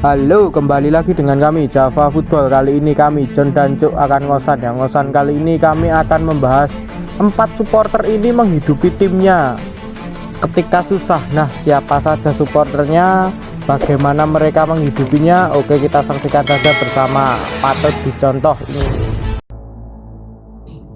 Halo, kembali lagi dengan kami Java Football. Kali ini kami John dan Cuk akan ngosan ya. Ngosan kali ini kami akan membahas 4 supporter ini menghidupi timnya ketika susah. Nah, siapa saja supporternya, bagaimana mereka menghidupinya? Oke, kita saksikan saja bersama. Patut dicontoh ini.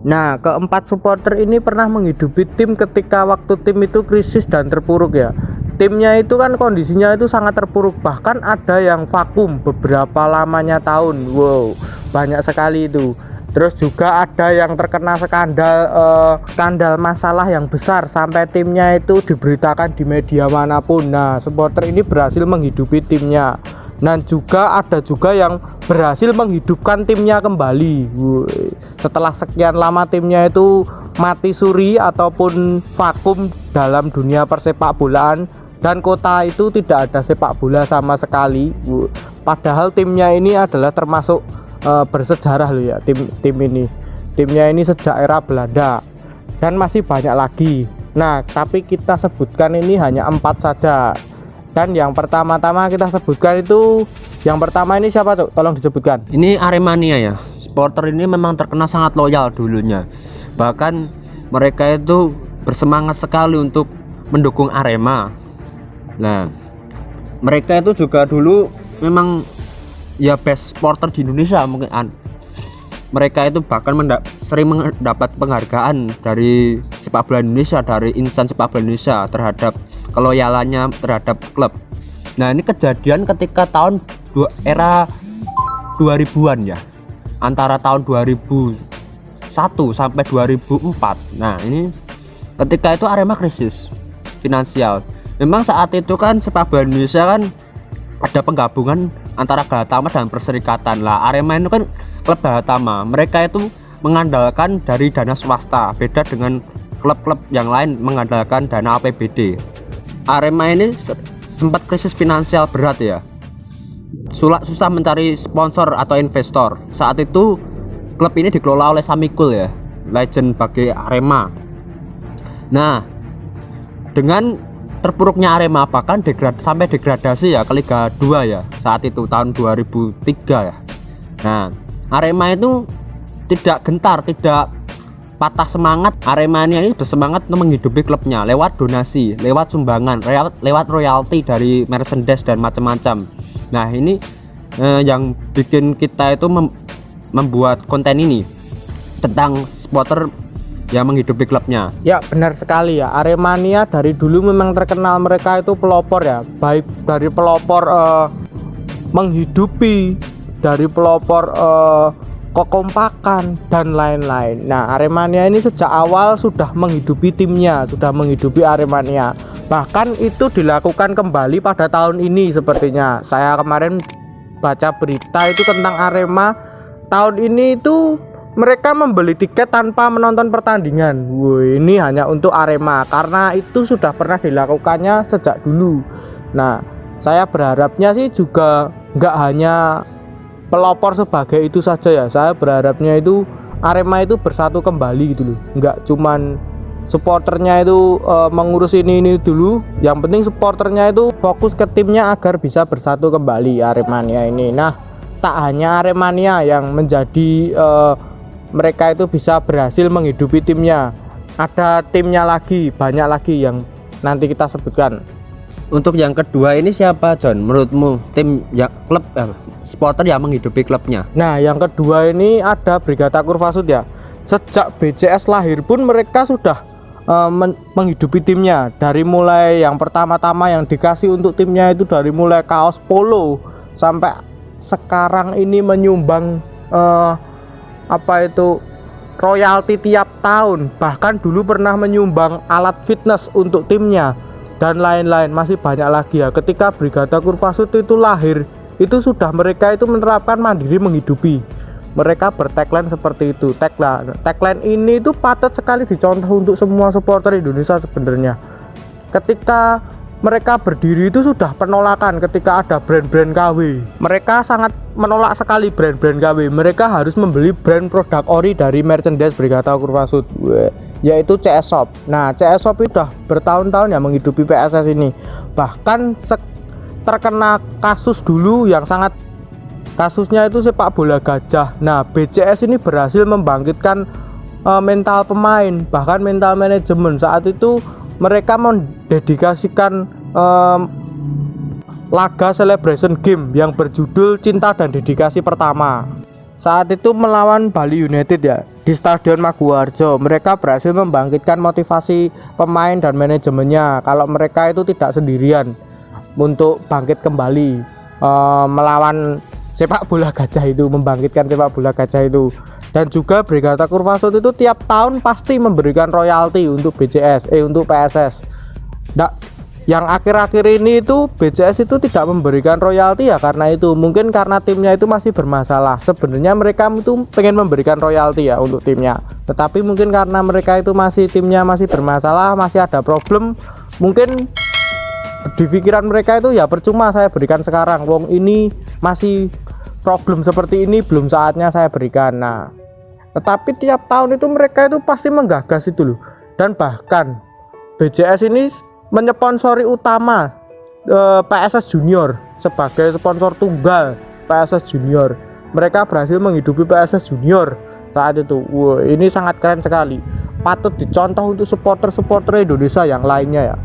Nah, keempat supporter ini pernah menghidupi tim ketika waktu tim itu krisis dan terpuruk ya. Timnya itu kan kondisinya itu sangat terpuruk, bahkan ada yang vakum beberapa lamanya tahun. Wow, banyak sekali itu. Terus juga ada yang terkena skandal masalah yang besar sampai timnya itu diberitakan di media manapun. Nah, supporter ini berhasil menghidupi timnya. Dan juga ada juga yang berhasil menghidupkan timnya kembali. Setelah sekian lama timnya itu mati suri ataupun vakum dalam dunia persepak bolaan, dan kota itu tidak ada sepak bola sama sekali. Padahal timnya ini adalah termasuk bersejarah loh ya, tim ini. Timnya ini sejak era Belanda dan masih banyak lagi. Nah, tapi kita sebutkan ini hanya 4 saja. Dan yang pertama-tama kita sebutkan itu, yang pertama ini siapa, Cuk? Tolong disebutkan. Ini Aremania ya. Supporter ini memang terkenal sangat loyal dulunya. Bahkan mereka itu bersemangat sekali untuk mendukung Arema. Nah, mereka itu juga dulu memang ya best supporter di Indonesia mungkin. Mereka itu bahkan sering mendapat penghargaan dari sepak bola Indonesia, dari insan sepak bola Indonesia terhadap keloyalannya terhadap klub. Nah, ini kejadian ketika era 2000-an ya. Antara tahun 2001 sampai 2004. Nah, ini ketika itu Arema krisis finansial. Memang saat itu kan sepak bola Indonesia kan ada penggabungan antara Galatama dan Perserikatan lah. Arema itu kan klub Galatama. Mereka itu mengandalkan dari dana swasta, beda dengan klub-klub yang lain mengandalkan dana APBD. Arema ini sempat krisis finansial berat ya. Susah mencari sponsor atau investor. Saat itu klub ini dikelola oleh Samikul ya, legend bagi Arema. Nah, dengan terpuruknya Arema bahkan sampai degradasi ya ke Liga 2 ya saat itu tahun 2003 ya. Nah, Arema itu tidak gentar, tidak patah semangat. Arema ini bersemangat untuk menghidupi klubnya lewat donasi, lewat sumbangan, lewat royalti dari merchandise dan macam-macam. Nah, ini yang bikin kita itu membuat konten ini tentang supporter yang menghidupi klubnya. Ya, benar sekali ya. Aremania dari dulu memang terkenal mereka itu pelopor ya, baik dari pelopor menghidupi, dari pelopor kekompakan dan lain-lain. Nah, Aremania ini sejak awal sudah menghidupi timnya, sudah menghidupi Aremania. Bahkan itu dilakukan kembali pada tahun ini sepertinya. Saya kemarin baca berita itu tentang Arema tahun ini itu mereka membeli tiket tanpa menonton pertandingan. Ini hanya untuk Arema karena itu sudah pernah dilakukannya sejak dulu. Nah, saya berharapnya sih juga nggak hanya pelopor sebagai itu saja ya. Saya berharapnya itu Arema itu bersatu kembali gitu loh. Nggak cuman supporternya itu mengurus ini dulu. Yang penting supporternya itu fokus ke timnya agar bisa bersatu kembali Aremania ini. Nah, tak hanya Aremania yang menjadi mereka itu bisa berhasil menghidupi timnya. Ada timnya lagi, banyak lagi yang nanti kita sebutkan. Untuk yang kedua ini siapa, John? Menurutmu tim ya klub supporter yang menghidupi klubnya? Nah, yang kedua ini ada Brigata Kurvasud ya. Sejak BCS lahir pun mereka sudah menghidupi timnya. Dari mulai yang pertama-tama yang dikasih untuk timnya itu dari mulai kaos polo sampai sekarang ini menyumbang royalti tiap tahun. Bahkan dulu pernah menyumbang alat fitness untuk timnya dan lain-lain, masih banyak lagi ya. Ketika Brigata Kurvasud itu lahir, itu sudah mereka itu menerapkan mandiri menghidupi. Mereka bertagline seperti itu. Tagline ini itu patut sekali dicontoh untuk semua supporter Indonesia sebenarnya. Ketika mereka berdiri itu sudah penolakan ketika ada brand-brand KW. Mereka sangat menolak sekali brand-brand KW. Mereka harus membeli brand produk ori dari merchandise Brigata Kurvasud, yaitu CS Shop. Nah, CS Shop itu sudah bertahun-tahun ya menghidupi PSS ini. Bahkan terkena kasus dulu yang sangat, kasusnya itu sepak bola gajah. Nah, BCS ini berhasil membangkitkan mental pemain, bahkan mental manajemen. Saat itu mereka mendedikasikan laga celebration game yang berjudul Cinta dan Dedikasi Pertama. Saat itu melawan Bali United ya, di Stadion Maguwarjo. Mereka berhasil membangkitkan motivasi pemain dan manajemennya kalau mereka itu tidak sendirian untuk bangkit kembali melawan sepak bola gajah itu, membangkitkan sepak bola gajah itu. Dan juga Brigata Kurvasut itu tiap tahun pasti memberikan royalti untuk untuk PSS. Yang akhir-akhir ini itu BCS itu tidak memberikan royalti ya, karena itu mungkin karena timnya itu masih bermasalah. Sebenarnya mereka itu pengen memberikan royalti ya untuk timnya, tetapi mungkin karena mereka itu timnya masih bermasalah, masih ada problem, mungkin di pikiran mereka itu ya percuma saya berikan sekarang, wong ini masih problem seperti ini, belum saatnya saya berikan. Nah, tetapi tiap tahun itu mereka itu pasti menggagas itu loh. Dan bahkan BCS ini menyponsori utama PSS Junior sebagai sponsor tunggal PSS Junior. Mereka berhasil menghidupi PSS Junior saat itu. Wah, ini sangat keren sekali. Patut dicontoh untuk supporter-supporter Indonesia yang lainnya ya.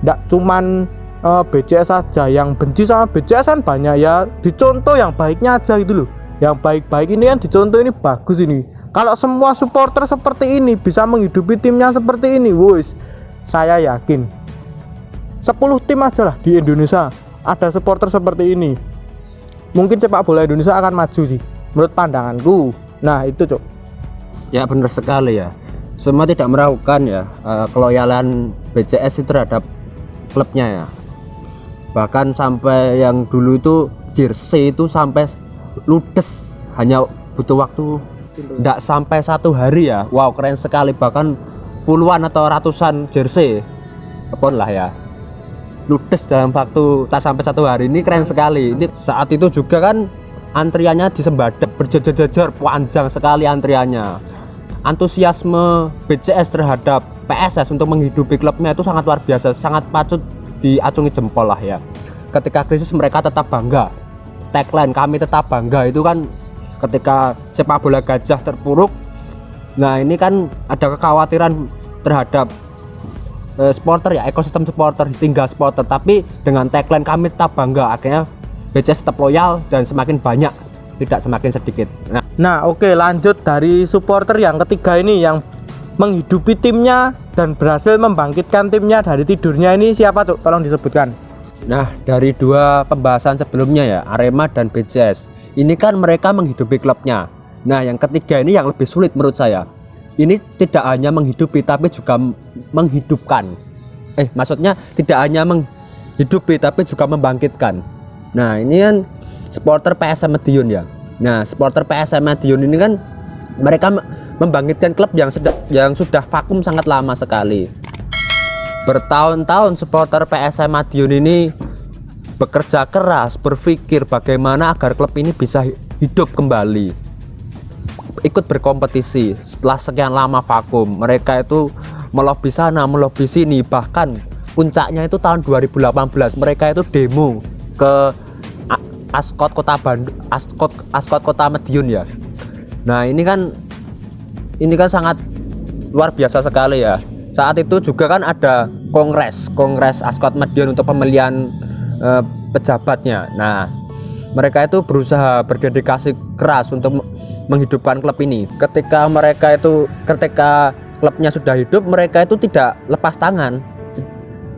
Tidak cuman BCS saja yang benci sama BCS, kan banyak ya. Dicontoh yang baiknya aja gitu loh. Yang baik-baik ini kan dicontoh, ini bagus ini. Kalau semua supporter seperti ini bisa menghidupi timnya seperti ini, wis, saya yakin 10 tim aja lah di Indonesia ada supporter seperti ini, mungkin sepak bola Indonesia akan maju sih menurut pandanganku. Nah itu Cok. Ya benar sekali ya, semua tidak meragukan ya keloyalan BCS itu terhadap klubnya ya. Bahkan sampai yang dulu itu jersey itu sampai ludes hanya butuh waktu tidak sampai 1 hari ya. Wow, keren sekali. Bahkan puluhan atau ratusan jersey apapun lah ya, ludes dalam waktu tak sampai 1 hari. Ini keren sekali. Ini saat itu juga kan antriannya di Sembada berjajar-jajar, panjang sekali antriannya. Antusiasme BCS terhadap PSS untuk menghidupi klubnya itu sangat luar biasa, sangat patut diacungi jempol lah ya. Ketika krisis mereka tetap bangga. Tagline kami tetap bangga itu kan ketika sepak bola gajah terpuruk. Nah ini kan ada kekhawatiran terhadap supporter ya, ekosistem supporter, tinggal supporter, tapi dengan tagline kami tetap bangga, akhirnya BCS tetap loyal dan semakin banyak, tidak semakin sedikit. Nah oke, lanjut dari supporter yang ketiga ini yang menghidupi timnya dan berhasil membangkitkan timnya dari tidurnya, ini siapa Cuk? Tolong disebutkan. Nah dari 2 pembahasan sebelumnya ya, Arema dan BCS, ini kan mereka menghidupi klubnya. Nah yang ketiga ini yang lebih sulit menurut saya. Ini tidak hanya menghidupi tapi juga menghidupkan. Maksudnya tidak hanya menghidupi tapi juga membangkitkan. Nah ini kan supporter PSM Madiun ya. Nah supporter PSM Madiun ini kan mereka membangkitkan klub yang sudah vakum sangat lama sekali. Bertahun-tahun supporter PSM Madiun ini bekerja keras, berpikir bagaimana agar klub ini bisa hidup kembali, ikut berkompetisi. Setelah sekian lama vakum, mereka itu melobi sana, melobi sini. Bahkan puncaknya itu tahun 2018 mereka itu demo ke Askot Kota Bandung, Askot Kota Madiun ya. Nah ini kan sangat luar biasa sekali ya. Saat itu juga kan ada kongres Askot Madiun untuk pemilihan pejabatnya. Nah mereka itu berusaha berdedikasi keras untuk menghidupkan klub ini. Ketika klubnya sudah hidup, mereka itu tidak lepas tangan.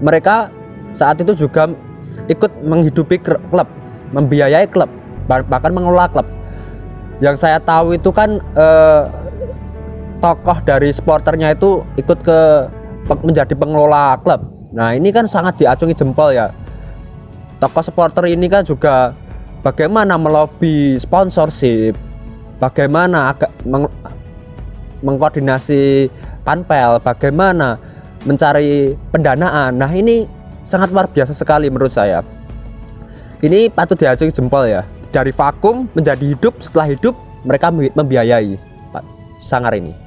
Mereka saat itu juga ikut menghidupi klub, membiayai klub, bahkan mengelola klub. Yang saya tahu itu kan tokoh dari supporternya itu ikut menjadi pengelola klub. Nah ini kan sangat diacungi jempol ya. Tokoh supporter ini kan juga bagaimana melobi sponsorship, bagaimana mengkoordinasi panpel, bagaimana mencari pendanaan. Nah ini sangat luar biasa sekali menurut saya. Ini patut diacungi jempol ya. Dari vakum menjadi hidup, setelah hidup mereka membiayai Sanggar ini.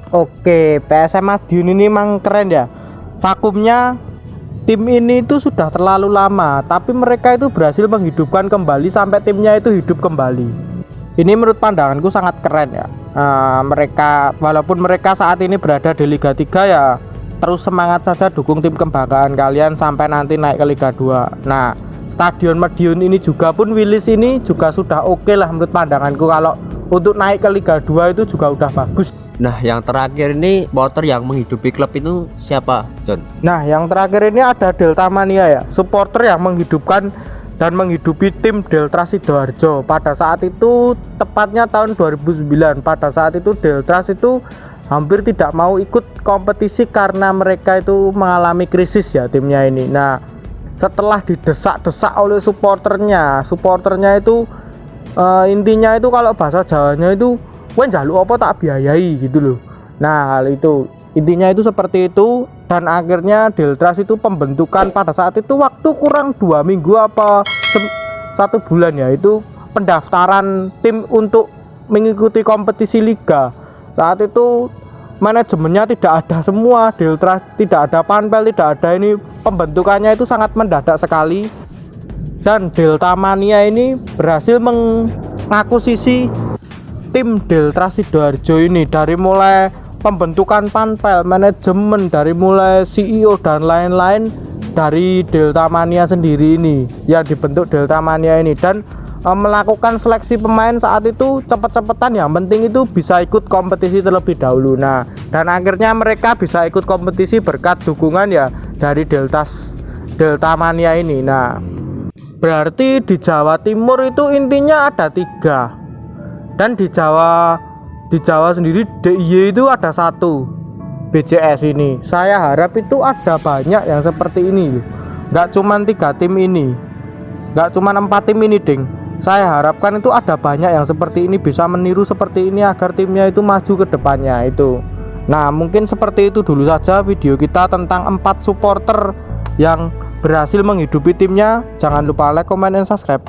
Oke, PSM Madiun ini memang keren ya. Vakumnya tim ini itu sudah terlalu lama, tapi mereka itu berhasil menghidupkan kembali sampai timnya itu hidup kembali. Ini menurut pandanganku sangat keren ya. Mereka, walaupun mereka saat ini berada di Liga 3 ya, terus semangat saja dukung tim kebanggaan kalian sampai nanti naik ke Liga 2. Nah, Stadion Madiun ini juga pun Willis ini juga sudah oke lah menurut pandanganku, kalau untuk naik ke Liga 2 itu juga udah bagus. Nah, yang terakhir ini supporter yang menghidupi klub itu siapa, John? Nah, yang terakhir ini ada Delta Mania ya, supporter yang menghidupkan dan menghidupi tim Delta Sidoarjo. Pada saat itu, tepatnya tahun 2009, pada saat itu Delta itu hampir tidak mau ikut kompetisi karena mereka itu mengalami krisis ya timnya ini. Nah, setelah didesak-desak oleh supporternya itu intinya itu kalau bahasa Jawanya itu wen jaluk apa tak biayai gitu loh. Nah, kalau itu intinya itu seperti itu, dan akhirnya Deltras itu pembentukan pada saat itu waktu kurang 2 minggu apa 1 bulan ya, itu pendaftaran tim untuk mengikuti kompetisi liga. Saat itu manajemennya tidak ada semua, Deltras tidak ada panpel, tidak ada ini, pembentukannya itu sangat mendadak sekali. Dan Delta Mania ini berhasil mengakuisisi tim Delta Sidoarjo ini, dari mulai pembentukan panpel, manajemen, dari mulai CEO dan lain-lain dari Delta Mania sendiri ini yang dibentuk Delta Mania ini, dan melakukan seleksi pemain saat itu cepet-cepetan, yang penting itu bisa ikut kompetisi terlebih dahulu. Nah, dan akhirnya mereka bisa ikut kompetisi berkat dukungan ya dari Delta Mania ini. Nah, berarti di Jawa Timur itu intinya ada 3. Dan di Jawa sendiri DIY itu ada 1 BCS ini. Saya harap itu ada banyak yang seperti ini, nggak cuman 3 tim ini, nggak cuman 4 tim ini ding. Saya harapkan itu ada banyak yang seperti ini, bisa meniru seperti ini agar timnya itu maju ke depannya itu. Nah, mungkin seperti itu dulu saja video kita tentang 4 supporter yang berhasil menghidupi timnya. Jangan lupa like, comment, dan subscribe.